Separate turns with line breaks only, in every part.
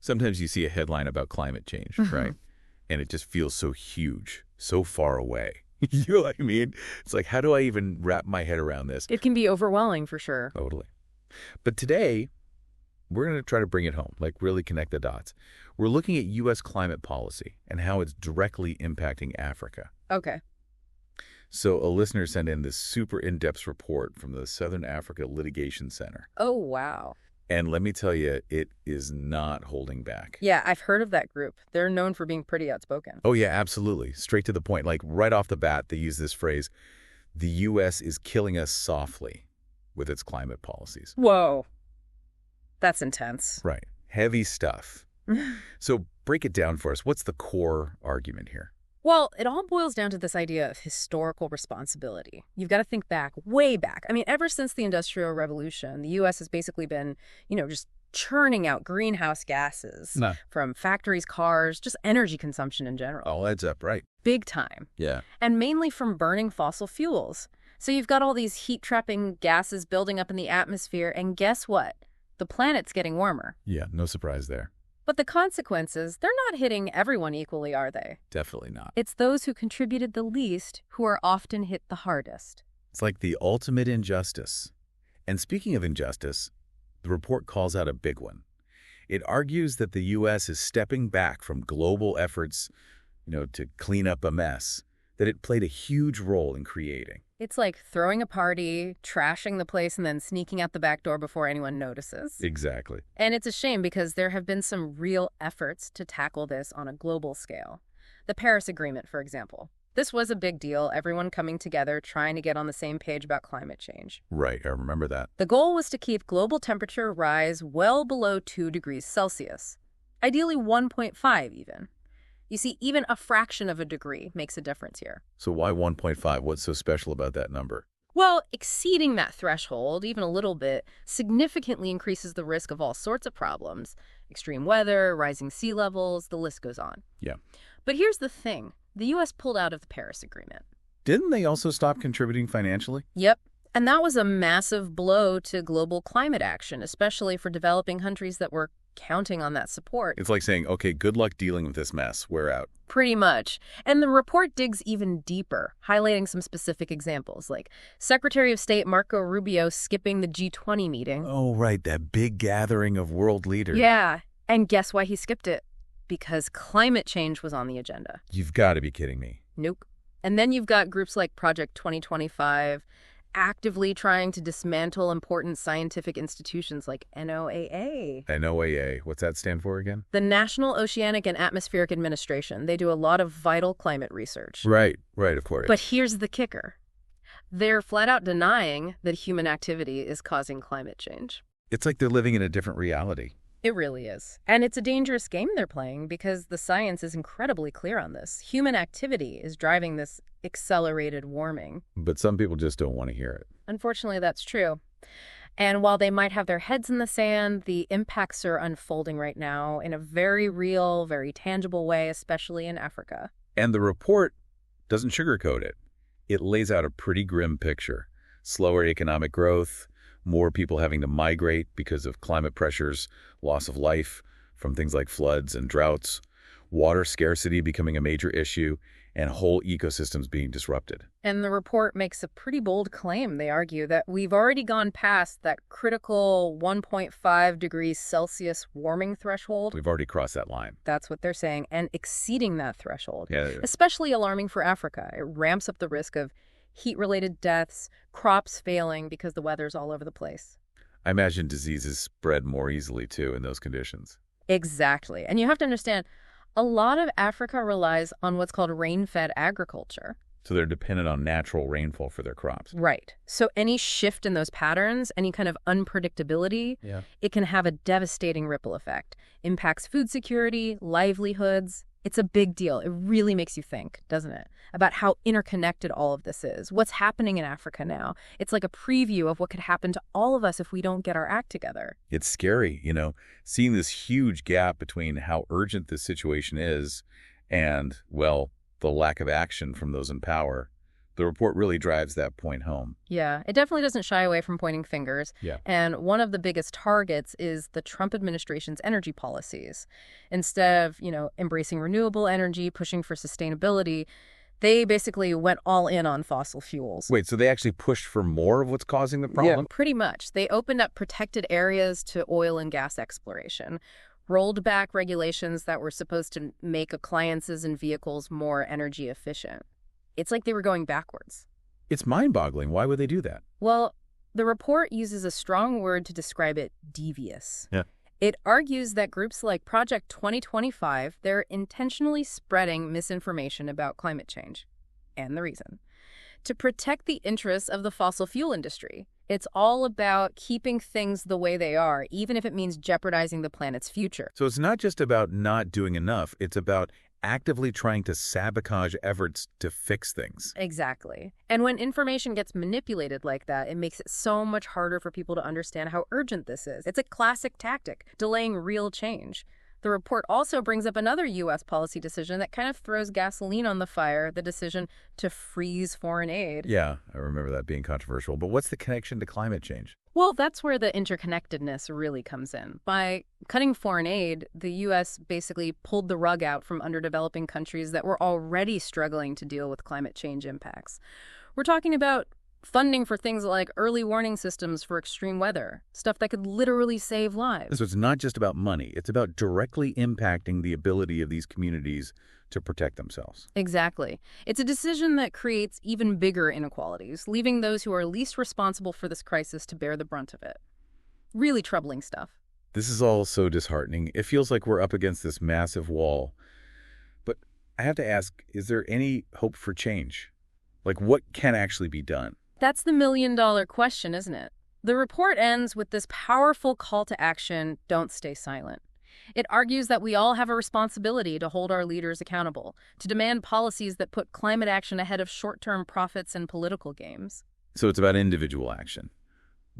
Sometimes you see a headline about climate change, right? And it just feels so huge, so far away. You know what I mean? It's like, how do I even wrap my head around this?
It can be overwhelming for sure.
Totally. But today, we're going to try to bring it home, like really connect the dots. We're looking at U.S. climate policy and how it's directly impacting Africa.
Okay.
So a listener sent in this super in-depth report from the Southern Africa Litigation Center.
Oh, wow.
And let me tell you, it is not holding back.
Yeah, I've heard of that group. They're known for being pretty outspoken.
Oh, yeah, absolutely. Straight to the point. Like right off the bat, they use this phrase, the U.S. is killing us softly with its climate policies.
Whoa. That's intense.
Right. Heavy stuff. So break it down for us. What's the core argument here?
Well, it all boils down to this idea of historical responsibility. You've got to think back, way back. I mean, ever since the Industrial Revolution, the U.S. has basically been, just churning out greenhouse gases from factories, cars, just energy consumption in general.
All adds up, right?
Big time.
Yeah.
And mainly from burning fossil fuels. So you've got all these heat-trapping gases building up in the atmosphere, and guess what? The planet's getting warmer.
Yeah, no surprise there.
But the consequences, they're not hitting everyone equally, are they?
Definitely not.
It's those who contributed the least who are often hit the hardest.
It's like the ultimate injustice. And speaking of injustice, the report calls out a big one. It argues that the U.S. is stepping back from global efforts, to clean up a mess that it played a huge role in creating.
It's like throwing a party, trashing the place, and then sneaking out the back door before anyone notices.
Exactly.
And it's a shame because there have been some real efforts to tackle this on a global scale. The Paris Agreement, for example. This was a big deal, everyone coming together, trying to get on the same page about climate change.
Right, I remember that.
The goal was to keep global temperature rise well below 2 degrees Celsius. Ideally 1.5 even. You see, even a fraction of a degree makes a difference here.
So why 1.5? What's so special about that number?
Well, exceeding that threshold, even a little bit, significantly increases the risk of all sorts of problems. Extreme weather, rising sea levels, the list goes on.
Yeah.
But here's the thing. The U.S. pulled out of the Paris Agreement.
Didn't they also stop contributing financially?
Yep. And that was a massive blow to global climate action, especially for developing countries that were counting on that support.
It's like saying, okay, good luck dealing with this mess. We're out.
Pretty much. And the report digs even deeper, highlighting some specific examples, like Secretary of State Marco Rubio skipping the G20 meeting.
Oh, right, that big gathering of world leaders.
Yeah, and guess why he skipped it? Because climate change was on the agenda.
You've got to be kidding me.
Nope. And then you've got groups like Project 2025 actively trying to dismantle important scientific institutions like NOAA.
NOAA, what's that stand for again?
The National Oceanic and Atmospheric Administration. They do a lot of vital climate research.
Right, of course.
But here's the kicker. They're flat out denying that human activity is causing climate change.
It's like they're living in a different reality.
It really is. And it's a dangerous game they're playing because the science is incredibly clear on this. Human activity is driving this accelerated warming.
But some people just don't want to hear it.
Unfortunately, that's true. And while they might have their heads in the sand, the impacts are unfolding right now in a very real, very tangible way, especially in Africa.
And the report doesn't sugarcoat it. It lays out a pretty grim picture. Slower economic growth, more people having to migrate because of climate pressures, loss of life from things like floods and droughts, water scarcity becoming a major issue, and whole ecosystems being disrupted.
And the report makes a pretty bold claim. They argue that we've already gone past that critical 1.5 degrees Celsius warming threshold.
We've already crossed that line.
That's what they're saying, and exceeding that threshold.
Yeah.
Especially alarming for Africa. It ramps up the risk of heat-related deaths, crops failing because the weather's all over the place.
I imagine diseases spread more easily, too, in those conditions.
Exactly. And you have to understand, a lot of Africa relies on what's called rain-fed agriculture.
So they're dependent on natural rainfall for their crops.
Right. So any shift in those patterns, any kind of unpredictability, it can have a devastating ripple effect. Impacts food security, livelihoods. It's a big deal. It really makes you think, doesn't it, about how interconnected all of this is. What's happening in Africa now? It's like a preview of what could happen to all of us if we don't get our act together.
It's scary, seeing this huge gap between how urgent this situation is and, well, the lack of action from those in power. The report really drives that point home.
Yeah, it definitely doesn't shy away from pointing fingers.
Yeah.
And one of the biggest targets is the Trump administration's energy policies. Instead of, embracing renewable energy, pushing for sustainability, they basically went all in on fossil fuels.
Wait, so they actually pushed for more of what's causing the problem?
Yeah, pretty much. They opened up protected areas to oil and gas exploration, rolled back regulations that were supposed to make appliances and vehicles more energy efficient. It's like they were going backwards.
It's mind-boggling. Why would they do that?
Well, the report uses a strong word to describe it: devious.
Yeah.
It argues that groups like Project 2025, they're intentionally spreading misinformation about climate change. And the reason: to protect the interests of the fossil fuel industry. It's all about keeping things the way they are, even if it means jeopardizing the planet's future.
So it's not just about not doing enough. It's about actively trying to sabotage efforts to fix things.
Exactly. And when information gets manipulated like that, it makes it so much harder for people to understand how urgent this is. It's a classic tactic, delaying real change. The report also brings up another U.S. policy decision that kind of throws gasoline on the fire, the decision to freeze foreign aid.
Yeah, I remember that being controversial. But what's the connection to climate change?
Well, that's where the interconnectedness really comes in. By cutting foreign aid, the U.S. basically pulled the rug out from under developing countries that were already struggling to deal with climate change impacts. We're talking about funding for things like early warning systems for extreme weather, stuff that could literally save lives.
So it's not just about money. It's about directly impacting the ability of these communities to protect themselves.
Exactly. It's a decision that creates even bigger inequalities, leaving those who are least responsible for this crisis to bear the brunt of it. Really troubling stuff.
This is all so disheartening. It feels like we're up against this massive wall. But I have to ask, is there any hope for change? Like, what can actually be done?
That's the million-dollar question, isn't it? The report ends with this powerful call to action: don't stay silent. It argues that we all have a responsibility to hold our leaders accountable, to demand policies that put climate action ahead of short-term profits and political games.
So it's about individual action,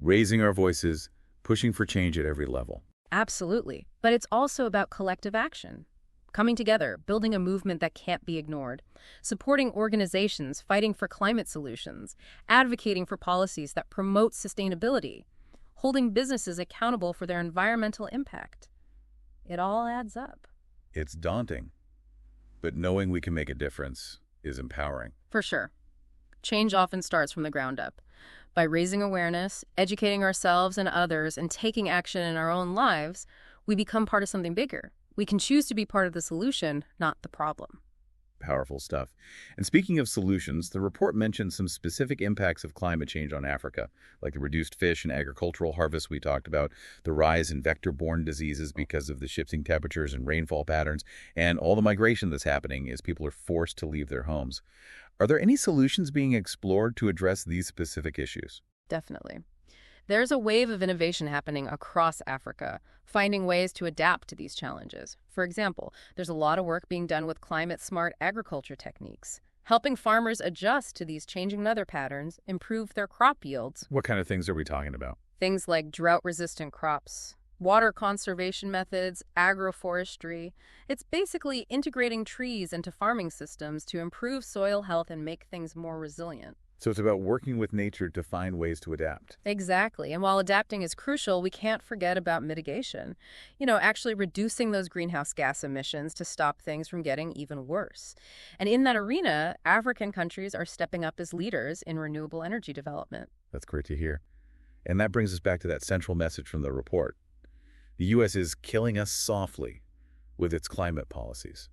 raising our voices, pushing for change at every level.
Absolutely. But it's also about collective action. Coming together, building a movement that can't be ignored, supporting organizations fighting for climate solutions, advocating for policies that promote sustainability, holding businesses accountable for their environmental impact. It all adds up.
It's daunting, but knowing we can make a difference is empowering.
For sure. Change often starts from the ground up. By raising awareness, educating ourselves and others, and taking action in our own lives, we become part of something bigger. We can choose to be part of the solution, not the problem.
Powerful stuff. And speaking of solutions, the report mentions some specific impacts of climate change on Africa, like the reduced fish and agricultural harvests we talked about, the rise in vector-borne diseases because of the shifting temperatures and rainfall patterns, and all the migration that's happening as people are forced to leave their homes. Are there any solutions being explored to address these specific issues?
Definitely. There's a wave of innovation happening across Africa, finding ways to adapt to these challenges. For example, there's a lot of work being done with climate-smart agriculture techniques, helping farmers adjust to these changing weather patterns, improve their crop yields.
What kind of things are we talking about?
Things like drought-resistant crops, water conservation methods, agroforestry. It's basically integrating trees into farming systems to improve soil health and make things more resilient.
So it's about working with nature to find ways to adapt.
Exactly. And while adapting is crucial, we can't forget about mitigation. Actually reducing those greenhouse gas emissions to stop things from getting even worse. And in that arena, African countries are stepping up as leaders in renewable energy development.
That's great to hear. And that brings us back to that central message from the report. The U.S. is killing us softly with its climate policies.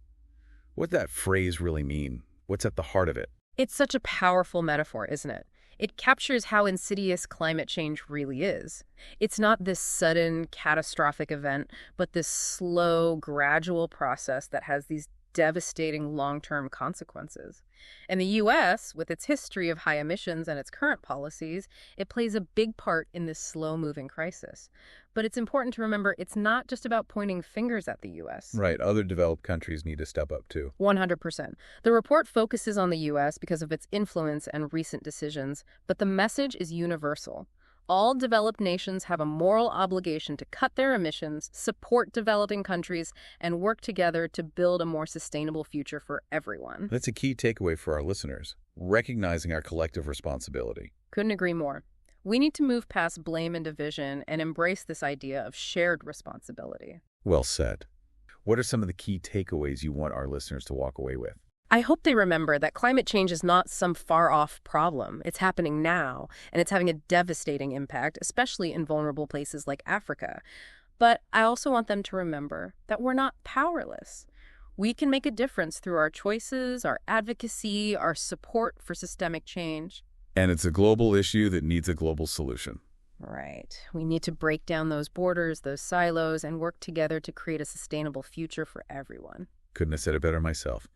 What does that phrase really mean? What's at the heart of it?
It's such a powerful metaphor, isn't it? It captures how insidious climate change really is. It's not this sudden, catastrophic event, but this slow, gradual process that has these devastating long-term consequences. And the U.S., with its history of high emissions and its current policies, it plays a big part in this slow-moving crisis. But it's important to remember it's not just about pointing fingers at the U.S.
Right. Other developed countries need to step up too.
100%. The report focuses on the U.S. because of its influence and recent decisions, but the message is universal. All developed nations have a moral obligation to cut their emissions, support developing countries, and work together to build a more sustainable future for everyone.
That's a key takeaway for our listeners, recognizing our collective responsibility.
Couldn't agree more. We need to move past blame and division and embrace this idea of shared responsibility.
Well said. What are some of the key takeaways you want our listeners to walk away with?
I hope they remember that climate change is not some far-off problem. It's happening now, and it's having a devastating impact, especially in vulnerable places like Africa. But I also want them to remember that we're not powerless. We can make a difference through our choices, our advocacy, our support for systemic change.
And it's a global issue that needs a global solution.
Right. We need to break down those borders, those silos, and work together to create a sustainable future for everyone.
Couldn't have said it better myself.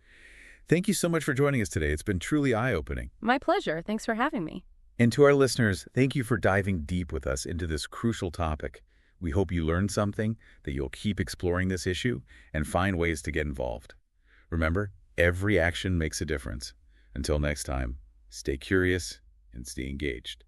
Thank you so much for joining us today. It's been truly eye-opening.
My pleasure. Thanks for having me.
And to our listeners, thank you for diving deep with us into this crucial topic. We hope you learned something, that you'll keep exploring this issue, and find ways to get involved. Remember, every action makes a difference. Until next time, stay curious and stay engaged.